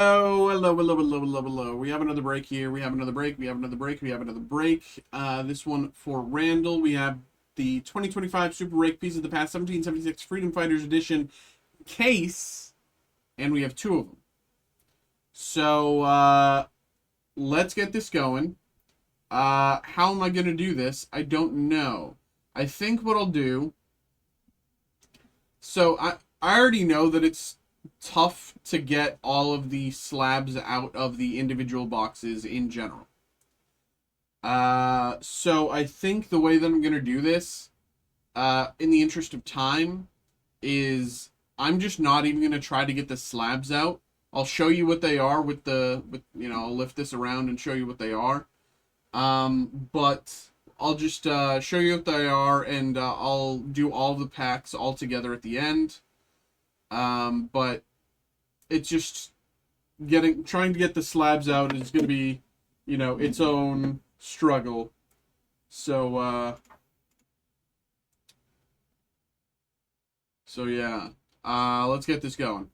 Oh, hello, hello, hello, hello, hello. We have another break here. We have another break. We have another break. We have another break. This one for Randall. We have the 2025 Super Rake Piece of the Past 1776 Freedom Fighters Edition case, and we have two of them. So, let's get this going. How am I going to do this? I don't know. I think what I'll do. So, I already know that it's tough to get all of the slabs out of the individual boxes in general. So I think the way that I'm gonna do this, in the interest of time, is I'm just not even gonna try to get the slabs out. I'll show you what they are I'll lift this around and show you what they are. But I'll just show you what they are, and I'll do all the packs all together at the end. But it's just trying to get the slabs out is going to be, its own struggle. So yeah. Let's get this going.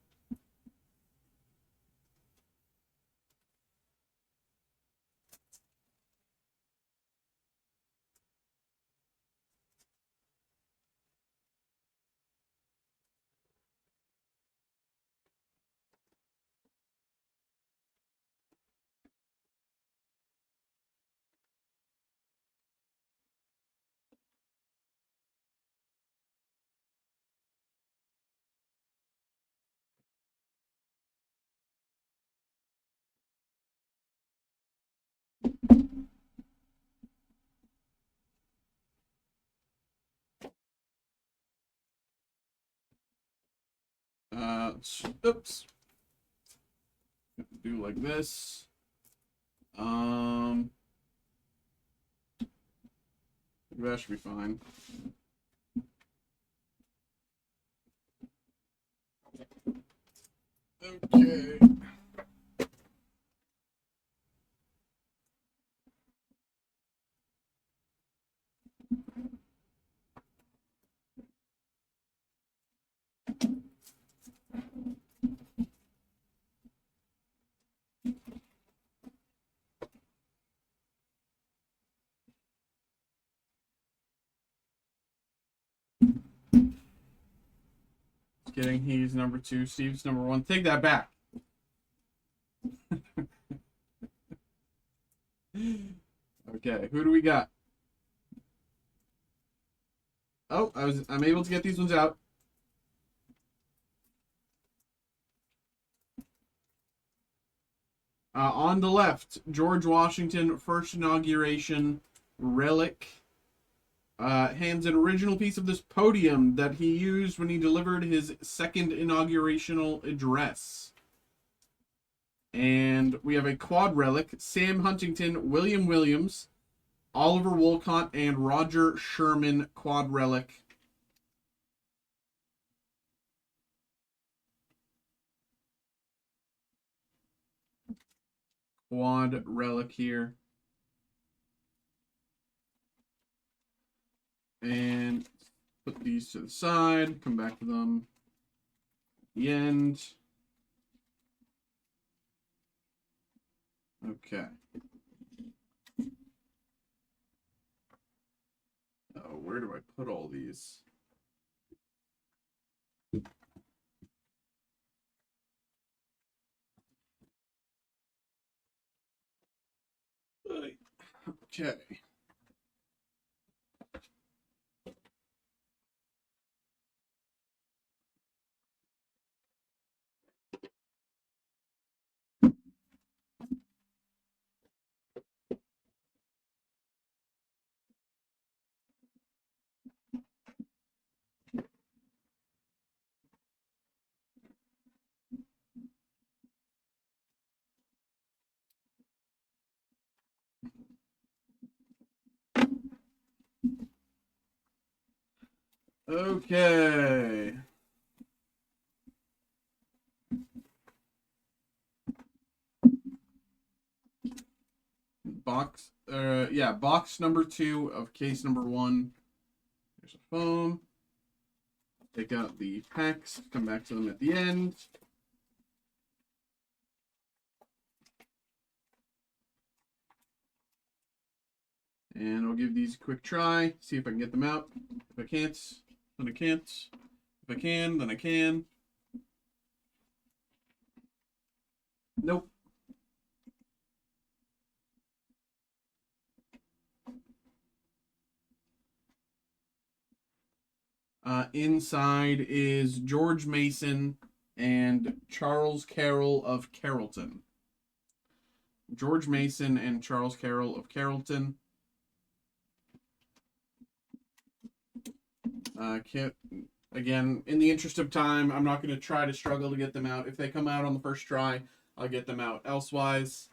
Oops. Do like this. That should be fine. Okay. Just kidding. He's number two. Steve's number one. Take that back. Okay. Who do we got? Oh, I'm able to get these ones out. On the left, George Washington, first inauguration relic. Hands an original piece of this podium that he used when he delivered his second inaugurational address. And we have a quad relic, Sam Huntington, William Williams, Oliver Wolcott, and Roger Sherman quad relic. Quad relic here. And put these to the side, come back to them at the end. Okay. Oh, where do I put all these? Okay. Okay. Box number 2 of case number 1. There's a phone. Take out the packs, come back to them at the end. And I'll give these a quick try, see if I can get them out. If I can't, then I can't. If I can, then I can. Nope. Inside is George Mason and Charles Carroll of Carrollton. George Mason and Charles Carroll of Carrollton. Again, in the interest of time, I'm not going to try to struggle to get them out. If they come out on the first try, I'll get them out. Elsewise,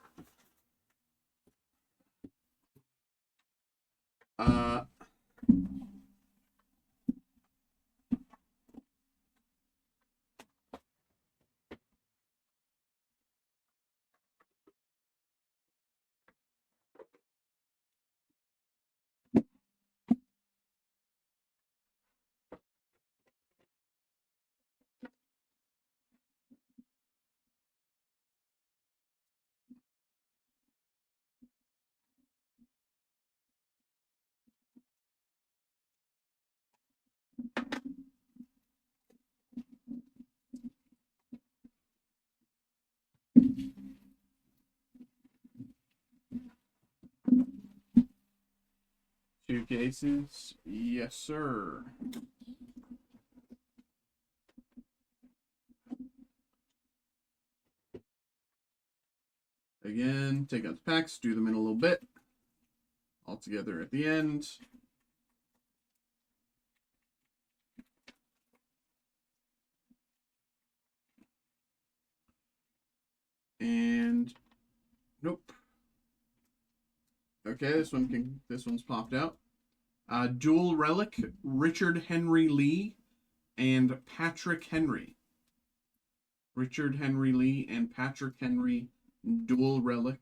two cases. Yes, sir. Again, take out the packs, do them in a little bit. All together at the end. And nope. Okay, this one's popped out. Dual relic, Richard Henry Lee and Patrick Henry. Richard Henry Lee and Patrick Henry, dual relic.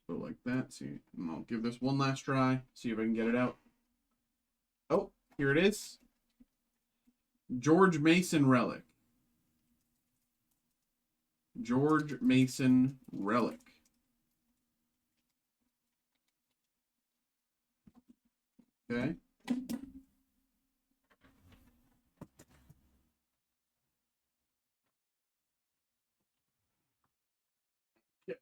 So like that. See, and I'll give this one last try. See if I can get it out. Oh, here it is. George Mason relic. George Mason relic. Okay. Yep.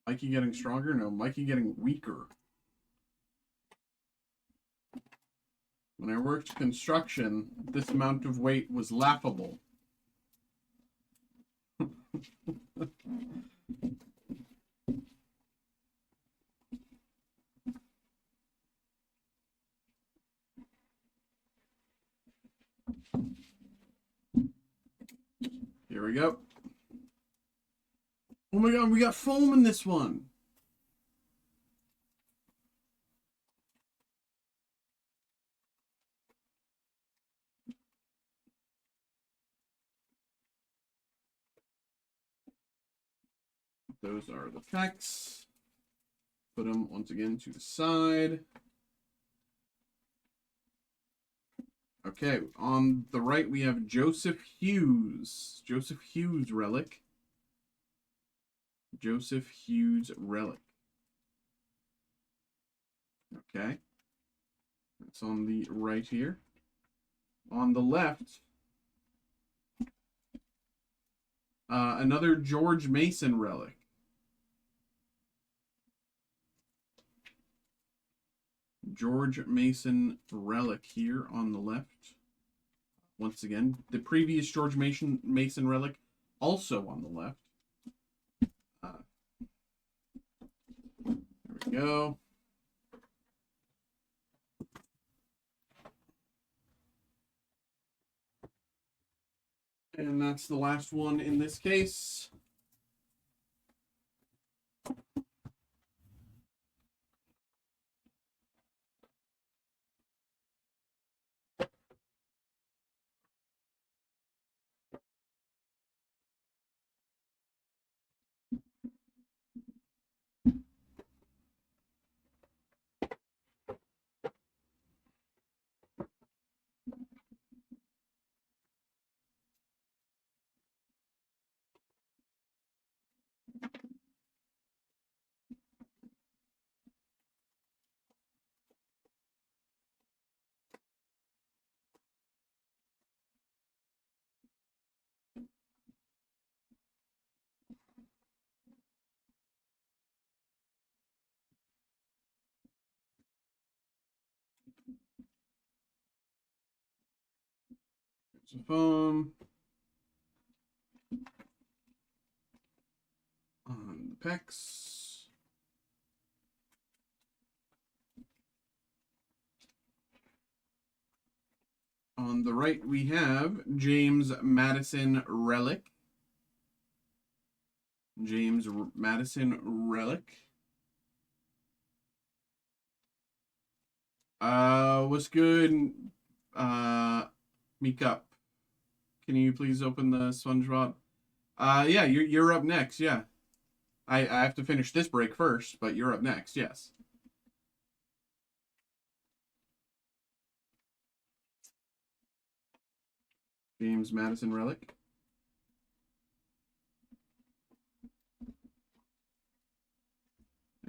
Mikey getting stronger? No, Mikey getting weaker. When I worked construction, this amount of weight was laughable. Here we go. Oh my god, we got foam in this one. Those are the packs. Put them once again to the side. Okay, on the right we have Joseph Hughes. Joseph Hughes relic. Joseph Hughes relic. Okay. That's on the right here. On the left, another George Mason relic. George Mason relic here on the left. Once again, the previous George Mason relic also on the left. There we go. And that's the last one in this case. of foam. On the pecs. On the right, we have James Madison Relic. James Madison Relic. What's good? Meek up. Can you please open the SpongeBob? Yeah, you're up next. Yeah, I have to finish this break first, but you're up next. Yes. James Madison Relic.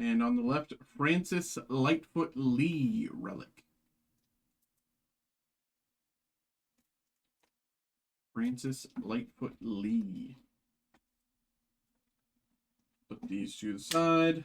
And on the left, Francis Lightfoot Lee Relic. Francis Lightfoot Lee. Put these to the side.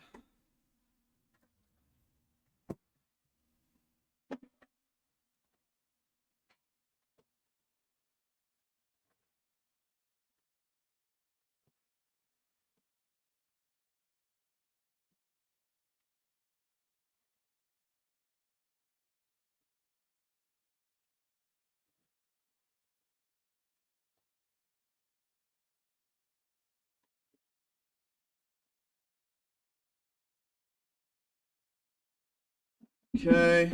Okay.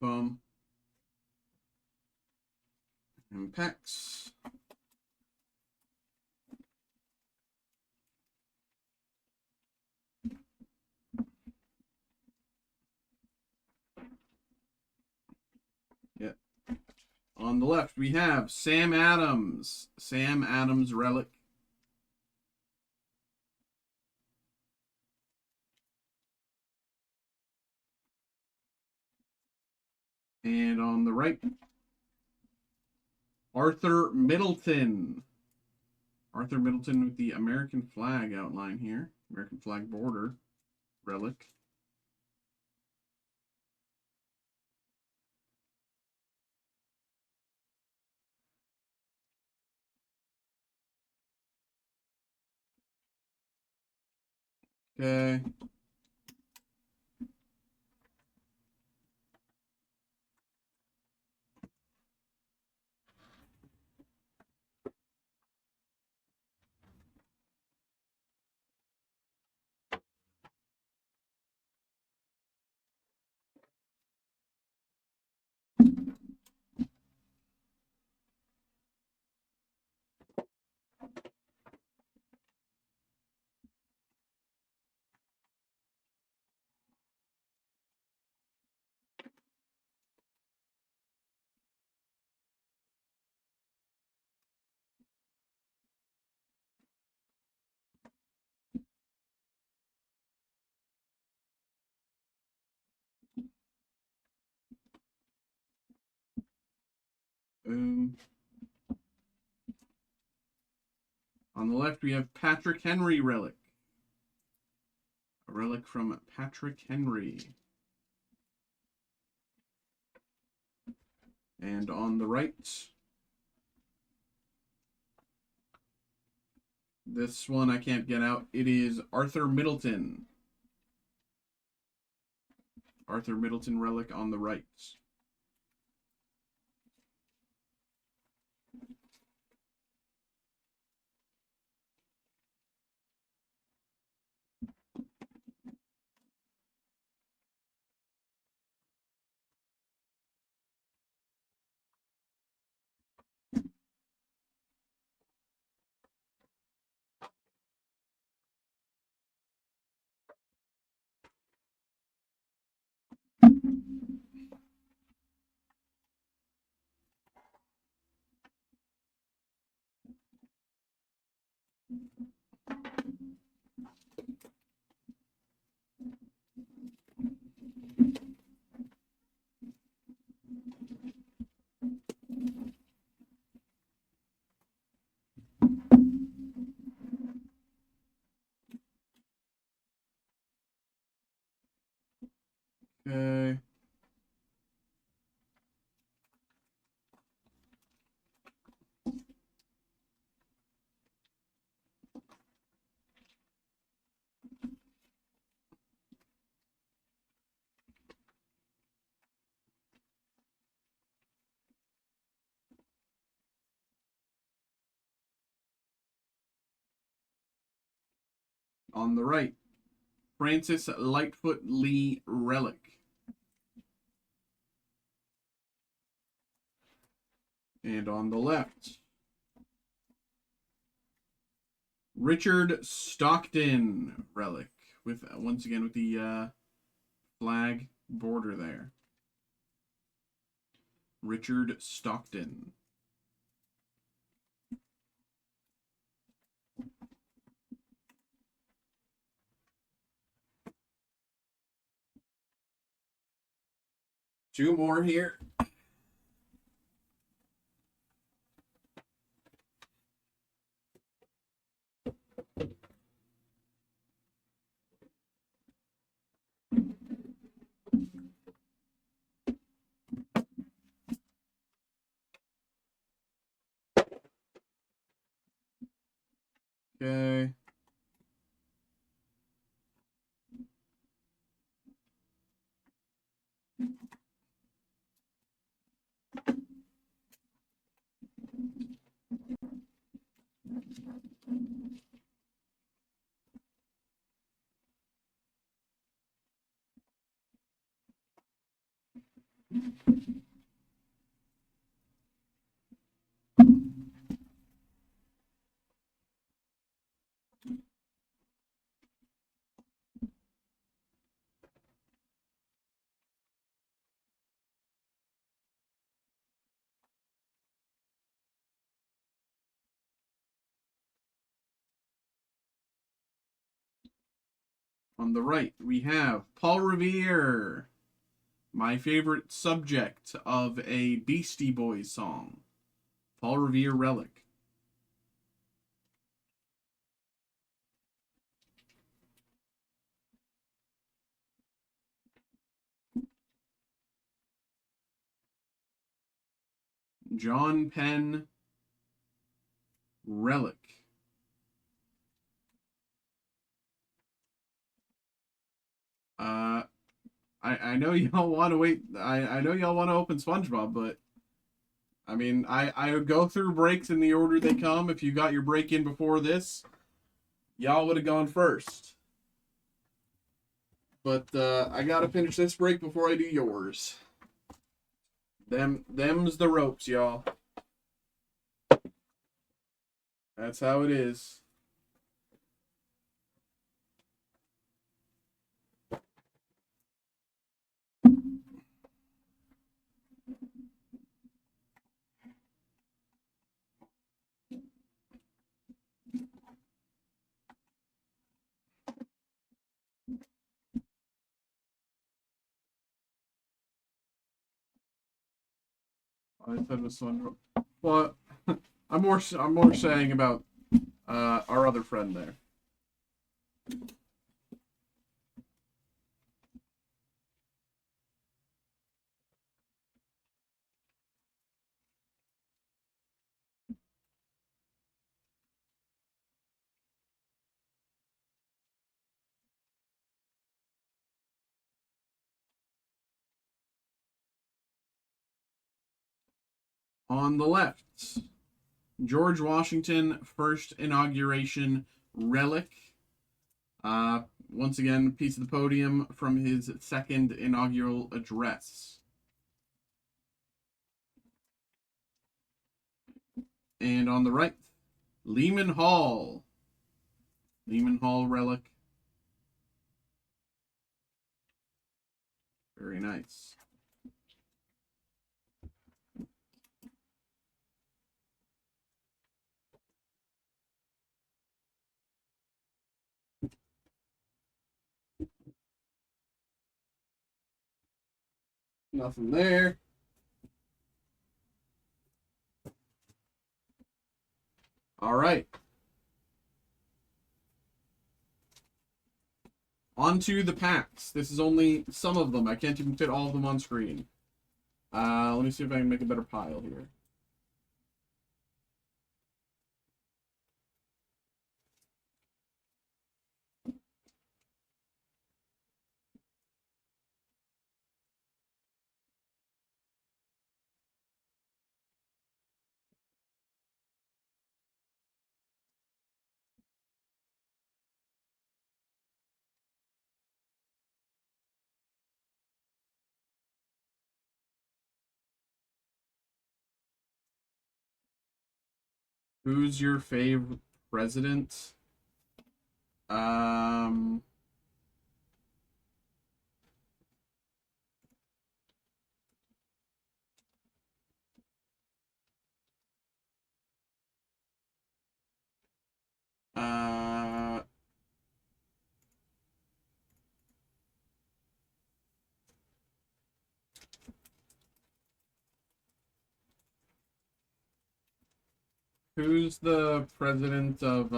Boom. And packs. Yep. On the left, we have Sam Adams. Sam Adams Relic. And on the right, Arthur Middleton. Arthur Middleton with the American flag outline here. American flag border. Relic. Okay. On the left, we have Patrick Henry Relic. A relic from Patrick Henry. And on the right, this one I can't get out. It is Arthur Middleton. Arthur Middleton Relic on the right. On the right, Francis Lightfoot Lee Relic. And on the left, Richard Stockton Relic. With once again with the flag border there. Richard Stockton. Two more here. Okay. On the right, we have Paul Revere, my favorite subject of a Beastie Boys song. Paul Revere Relic. John Penn Relic. Uh, I know y'all want to wait. I know y'all want to open SpongeBob, but I mean, I would go through breaks in the order they come. If you got your break in before this, y'all would have gone first. But I gotta finish this break before I do yours. Them's the ropes, y'all. That's how it is. I said this one. Well, I'm more saying about our other friend there. On the left, George Washington first inauguration relic. Once again, piece of the podium from his second inaugural address. And on the right, Lehman Hall. Lehman Hall relic. Very nice. Nothing there. All right. On to the packs. This is only some of them. I can't even fit all of them on screen. Let me see if I can make a better pile here. Who's your favorite president? Um, uh, who's the president of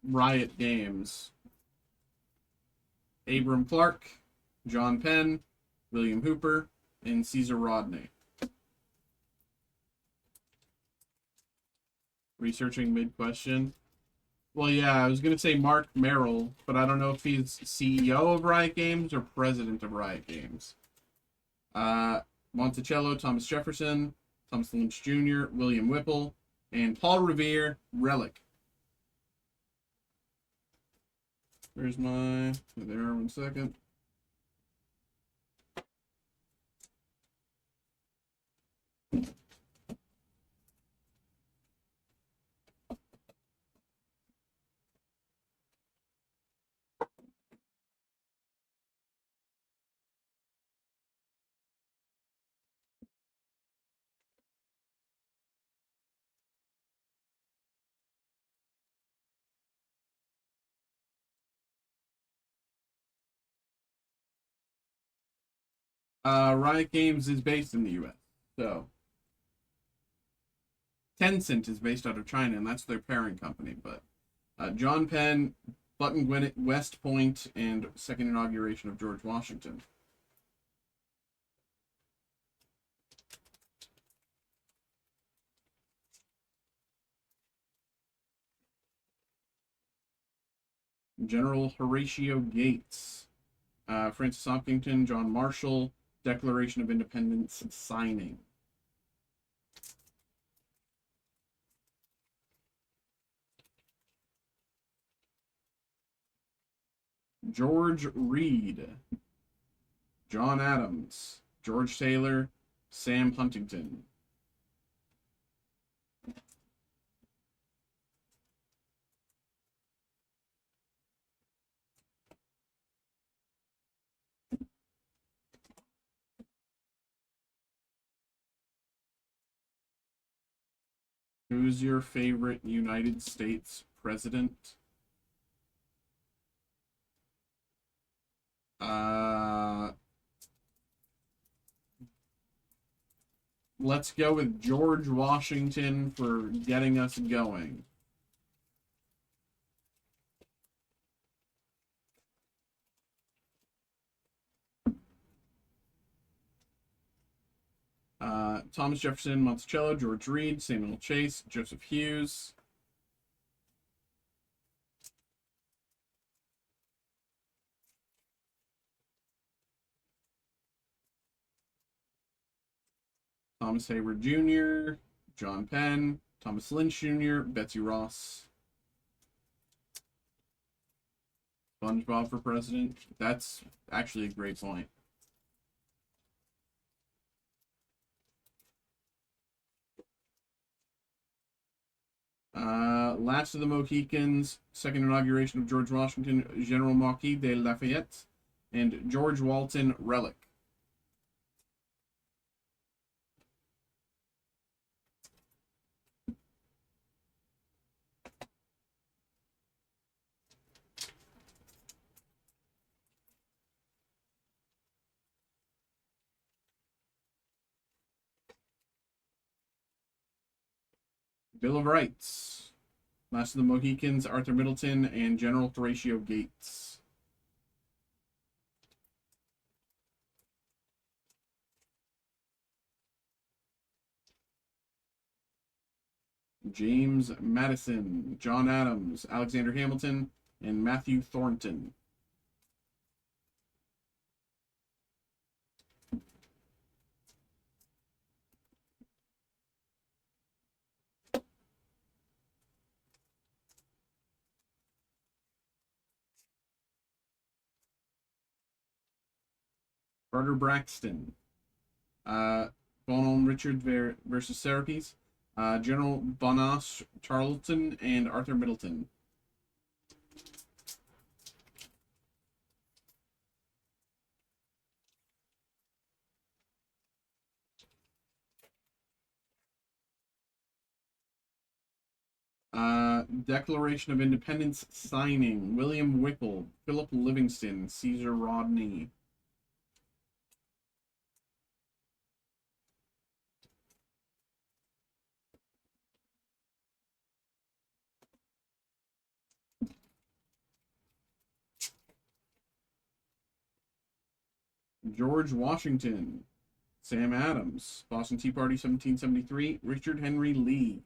Riot Games? Abram Clark, John Penn, William Hooper, and Caesar Rodney. Researching mid-question. Well, yeah, I was going to say Mark Merrill, but I don't know if he's CEO of Riot Games or president of Riot Games. Monticello, Thomas Jefferson, Thomas Lynch Jr., William Whipple, and Paul Revere, Relic. Where's my... There, 1 second. Riot Games is based in the U.S., so... Tencent is based out of China, and that's their parent company, but... John Penn, Button Gwinnett, West Point, and second inauguration of George Washington. General Horatio Gates, Francis Hopkinton, John Marshall, Declaration of Independence signing. George Reed, John Adams, George Taylor, Sam Huntington. Who's your favorite United States president? Let's go with George Washington for getting us going. Thomas Jefferson, Monticello, George Reed, Samuel Chase, Joseph Hughes. Thomas Hayward Jr., John Penn, Thomas Lynch Jr., Betsy Ross. SpongeBob for president. That's actually a great point. Last of the Mohicans, second inauguration of George Washington, General Marquis de Lafayette, and George Walton, Relic. Bill of Rights. Last of the Mohicans, Arthur Middleton, and General Horatio Gates. James Madison, John Adams, Alexander Hamilton, and Matthew Thornton. Carter Braxton. Bonhomme Richard versus Serapis. General Bonas Charlton and Arthur Middleton. Declaration of Independence signing. William Whipple, Philip Livingston, Caesar Rodney. George Washington, Sam Adams, Boston Tea Party 1773, Richard Henry Lee.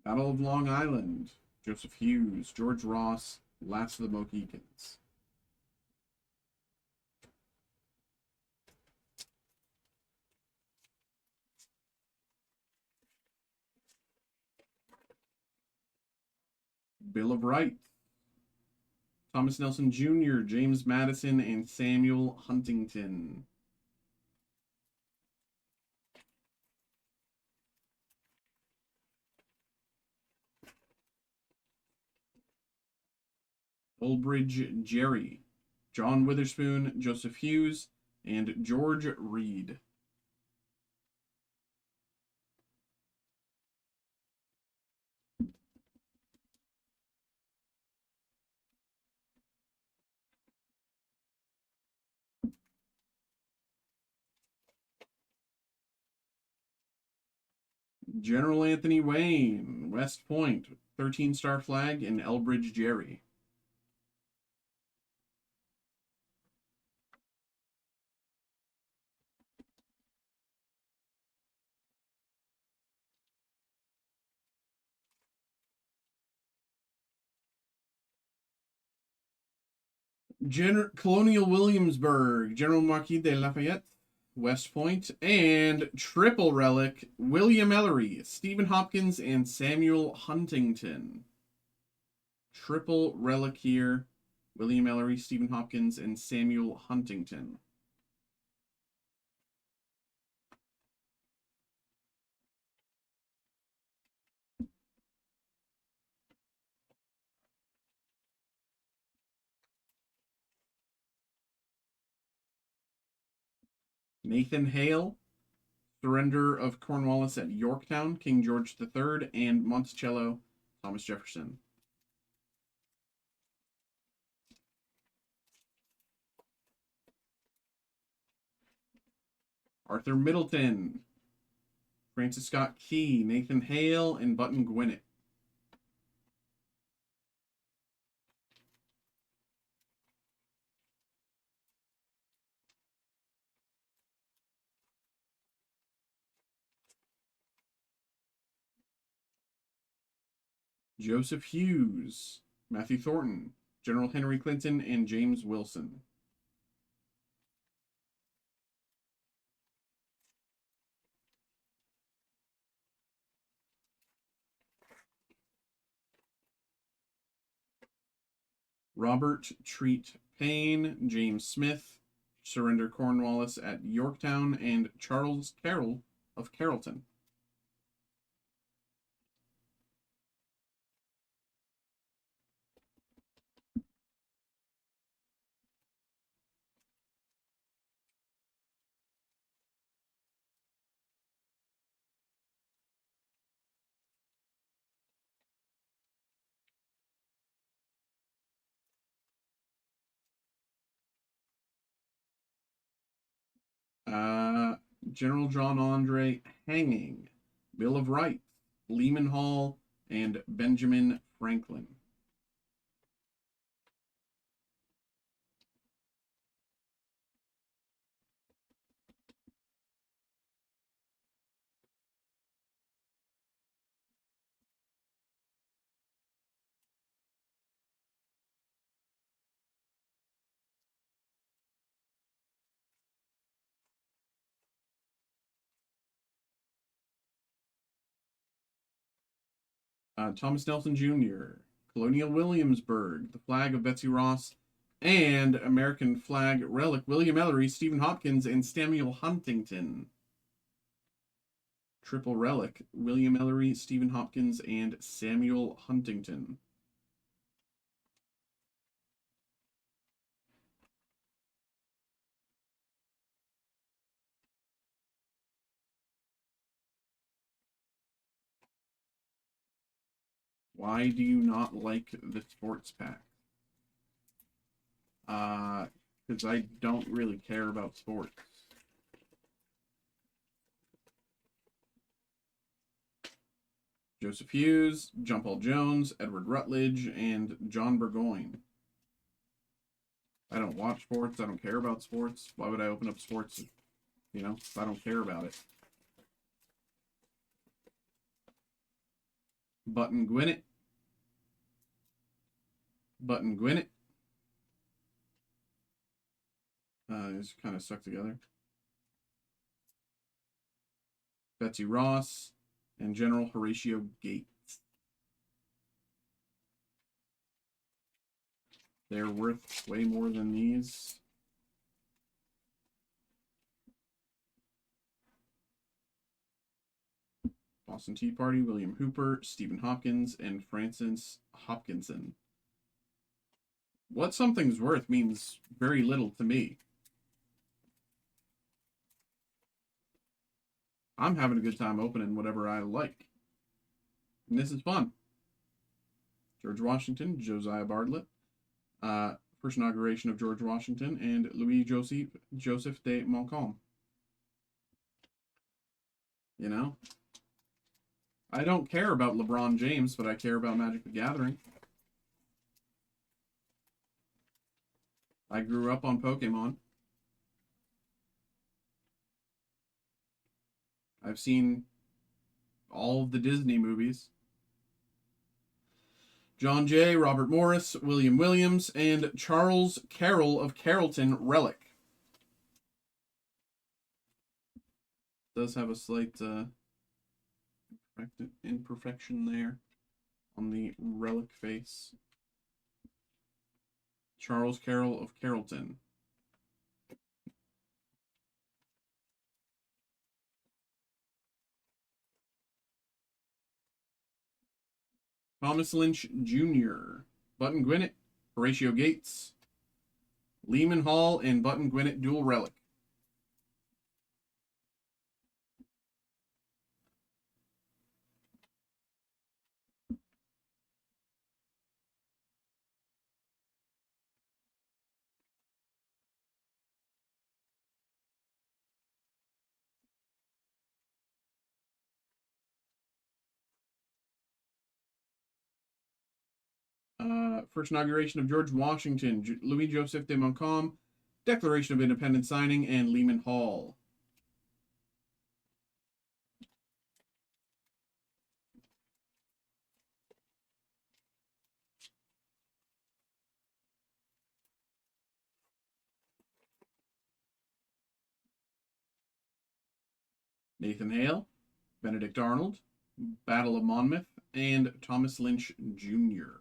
Battle of Long Island, Joseph Hughes, George Ross, Last of the Mohicans. Bill of Rights, Thomas Nelson Jr., James Madison, and Samuel Huntington. Olbridge Jerry, John Witherspoon, Joseph Hughes, and George Reed. General Anthony Wayne, West Point, 13-star flag, and Elbridge Jerry. Colonial Williamsburg, General Marquis de Lafayette, West Point, and triple relic, William Ellery, Stephen Hopkins, and Samuel Huntington. Triple relic here, William Ellery, Stephen Hopkins, and Samuel Huntington. Nathan Hale, Surrender of Cornwallis at Yorktown, King George III, and Monticello, Thomas Jefferson. Arthur Middleton, Francis Scott Key, Nathan Hale, and Button Gwinnett. Joseph Hughes, Matthew Thornton, General Henry Clinton, and James Wilson. Robert Treat Payne, James Smith, Surrender Cornwallis at Yorktown, and Charles Carroll of Carrollton. General John Andre hanging, Bill of Rights, Lehman Hall, and Benjamin Franklin. Thomas Nelson Jr., Colonial Williamsburg, the flag of Betsy Ross, and American flag relic William Ellery, Stephen Hopkins, and Samuel Huntington. Triple relic William Ellery, Stephen Hopkins, and Samuel Huntington. Why do you not like the sports pack? Because I don't really care about sports. Joseph Hughes, John Paul Jones, Edward Rutledge, and John Burgoyne. I don't watch sports. I don't care about sports. Why would I open up sports, if I don't care about it? Button Gwinnett. Button Gwinnett. These kind of stuck together. Betsy Ross and General Horatio Gates. They're worth way more than these. Boston Tea Party, William Hooper, Stephen Hopkins, and Francis Hopkinson. What something's worth means very little to me. I'm having a good time opening whatever I like. And this is fun. George Washington, Josiah Bartlett. First inauguration of George Washington, and Louis Joseph de Montcalm. I don't care about LeBron James, but I care about Magic the Gathering. I grew up on Pokemon. I've seen all of the Disney movies. John Jay, Robert Morris, William Williams, and Charles Carroll of Carrollton relic. Does have a slight imperfection there on the relic face. Charles Carroll of Carrollton. Thomas Lynch Jr., Button Gwinnett, Horatio Gates, Lehman Hall, and Button Gwinnett dual relic. First inauguration of George Washington, Louis Joseph de Montcalm, Declaration of Independence signing, and Lehman Hall. Nathan Hale, Benedict Arnold, Battle of Monmouth, and Thomas Lynch Jr.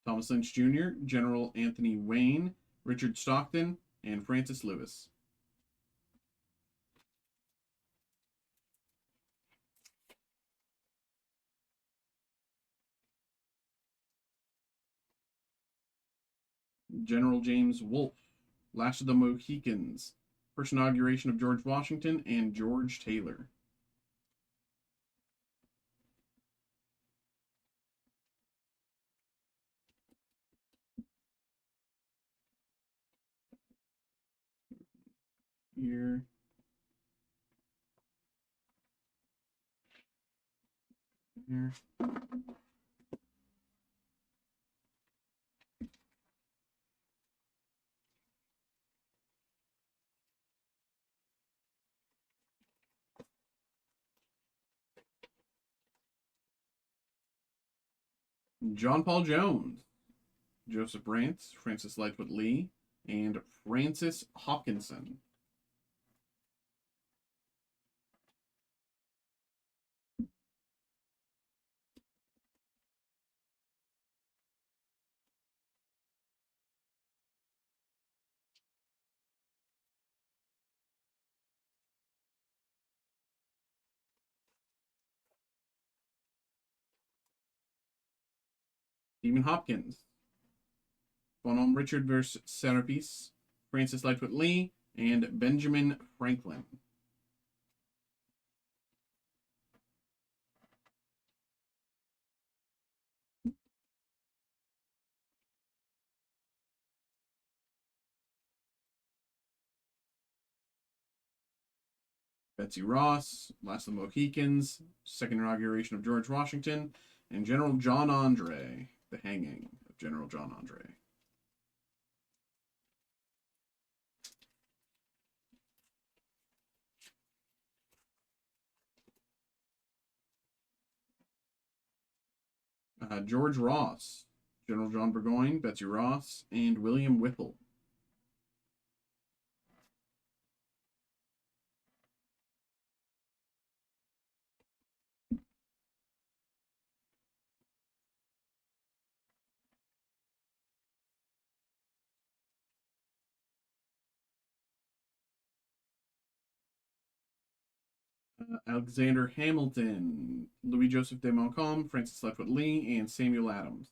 Thomas Lynch Jr., General Anthony Wayne, Richard Stockton, and Francis Lewis. General James Wolfe, Last of the Mohicans, first inauguration of George Washington, and George Taylor. Here. Here. John Paul Jones, Joseph Brandt, Francis Lightfoot Lee, and Francis Hopkinson. Stephen Hopkins. Bonhomme Richard versus Centerpiece, Francis Lightfoot Lee, and Benjamin Franklin. Betsy Ross, Last of the Mohicans, Second Inauguration of George Washington, and General John Andre, the hanging of General John Andre. George Ross, General John Burgoyne, Betsy Ross, and William Whipple. Alexander Hamilton, Louis Joseph de Montcalm, Francis Lightfoot Lee, and Samuel Adams.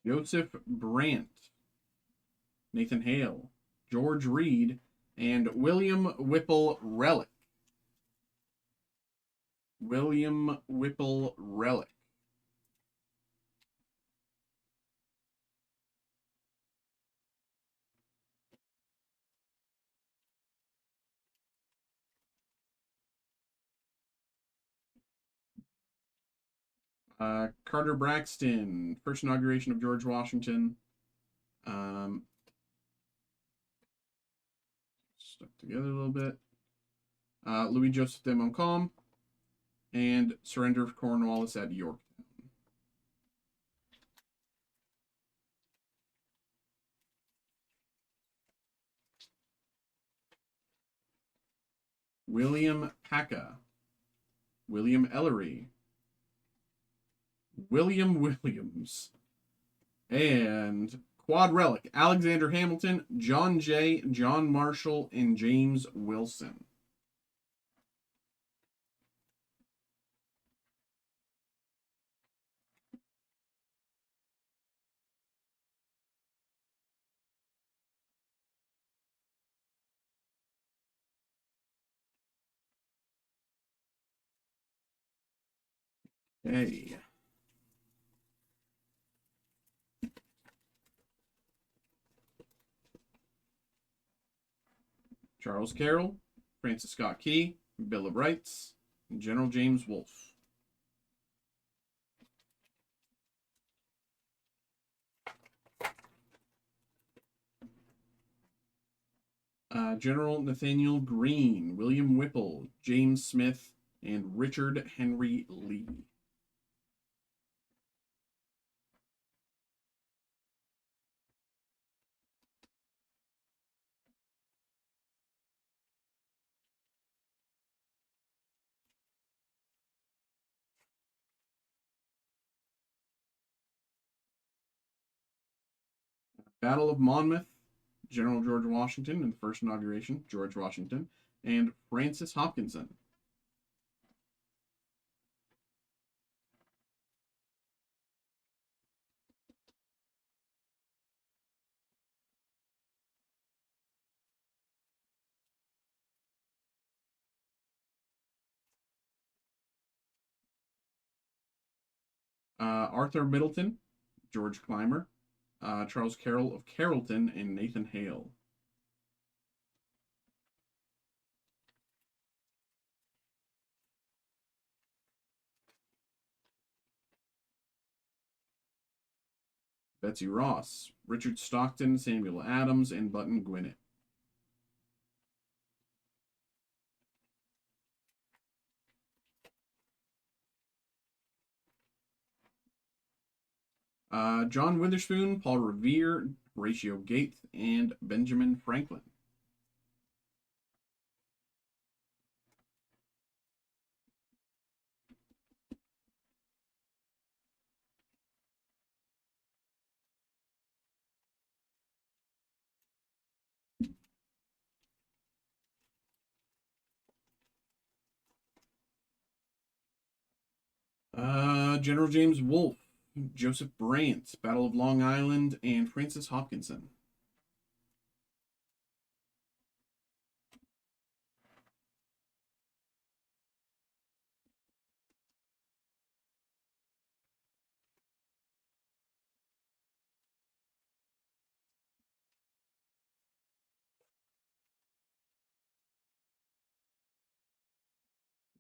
Joseph Brandt, Nathan Hale, George Reed, and William Whipple Relic. William Whipple Relic. Carter Braxton, first inauguration of George Washington. Stuck together a little bit. Louis Joseph de Montcalm, and surrender of Cornwallis at Yorktown. William Paca, William Ellery, William Williams, and quad relic Alexander Hamilton, John Jay, John Marshall, and James Wilson. Hey. Charles Carroll, Francis Scott Key, Bill of Rights, and General James Wolfe. General Nathaniel Greene, William Whipple, James Smith, and Richard Henry Lee. Battle of Monmouth, General George Washington in the first inauguration, George Washington, and Francis Hopkinson. Arthur Middleton, George Clymer, Charles Carroll of Carrollton, and Nathan Hale. Betsy Ross, Richard Stockton, Samuel Adams, and Button Gwinnett. John Witherspoon, Paul Revere, Horatio Gates, and Benjamin Franklin. General James Wolfe, Joseph Brant, Battle of Long Island, and Francis Hopkinson.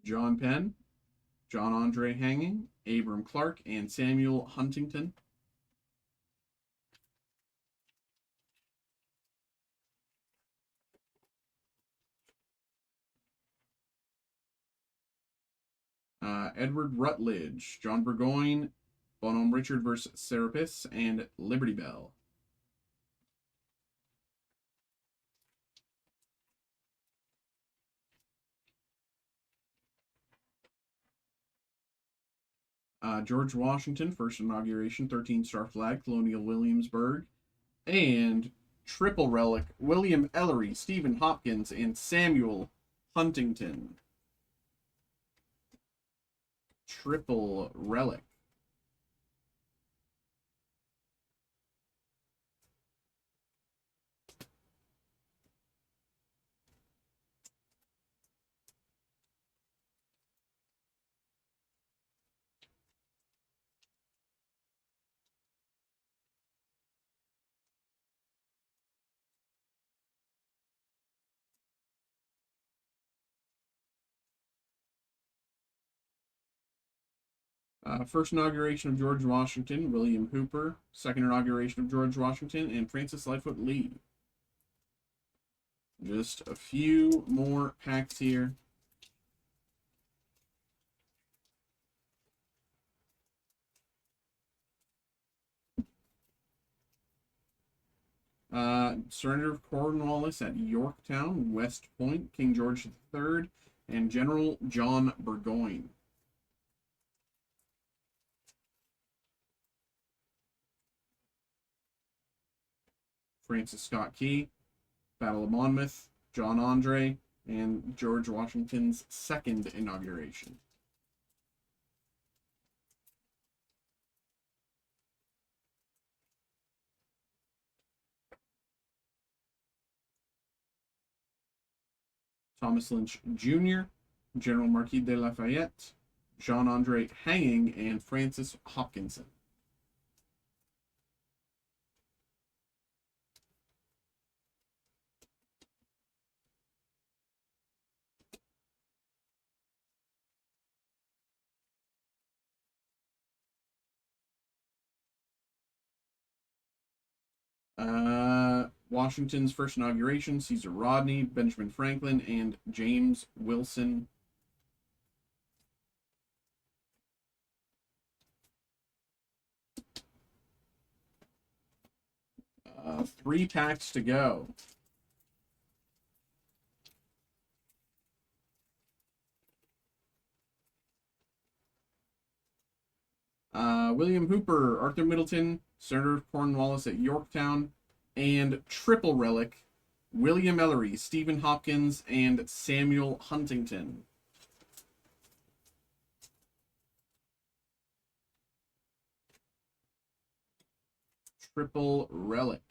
John Penn, John Andre Hanging, Abram Clark, and Samuel Huntington. Edward Rutledge, John Burgoyne, Bonhomme Richard versus Serapis, and Liberty Bell. George Washington, first inauguration, 13-star flag, Colonial Williamsburg, and triple relic, William Ellery, Stephen Hopkins, and Samuel Huntington. Triple relic. First inauguration of George Washington, William Hooper. Second inauguration of George Washington, and Francis Lightfoot Lee. Just a few more packs here. Surrender of Cornwallis at Yorktown, West Point, King George III, and General John Burgoyne. Francis Scott Key, Battle of Monmouth, John Andre, and George Washington's second inauguration. Thomas Lynch Jr., General Marquis de Lafayette, Jean Andre Hanging, and Francis Hopkinson. Washington's first inauguration, Caesar Rodney, Benjamin Franklin, and James Wilson. Three packs to go. William Hooper, Arthur Middleton, Senator of Cornwallis at Yorktown, and triple relic, William Ellery, Stephen Hopkins, and Samuel Huntington. Triple relic.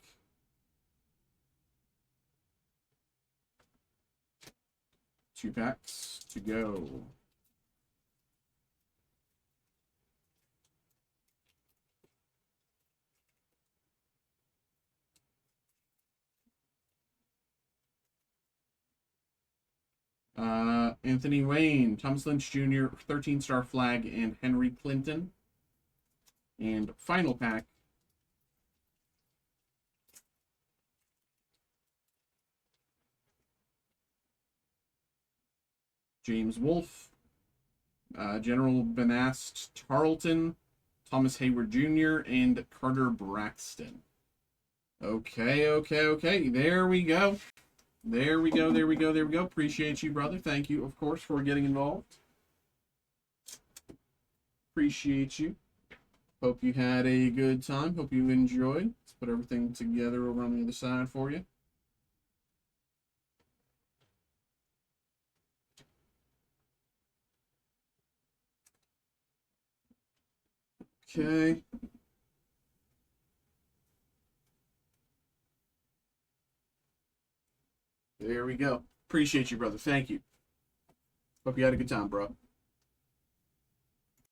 Two packs to go. Anthony Wayne, Thomas Lynch Jr., 13-star flag, and Henry Clinton. And final pack, James Wolfe, General Benast Tarleton, Thomas Hayward Jr., and Carter Braxton. Okay, okay, okay. There we go. There we go, there we go, there we go. Appreciate you, brother. Thank you, of course, for getting involved. Appreciate you. Hope you had a good time. Hope you enjoyed. Let's put everything together over on the other side for you. Okay. There we go. Appreciate you, brother. Thank you. Hope you had a good time, bro.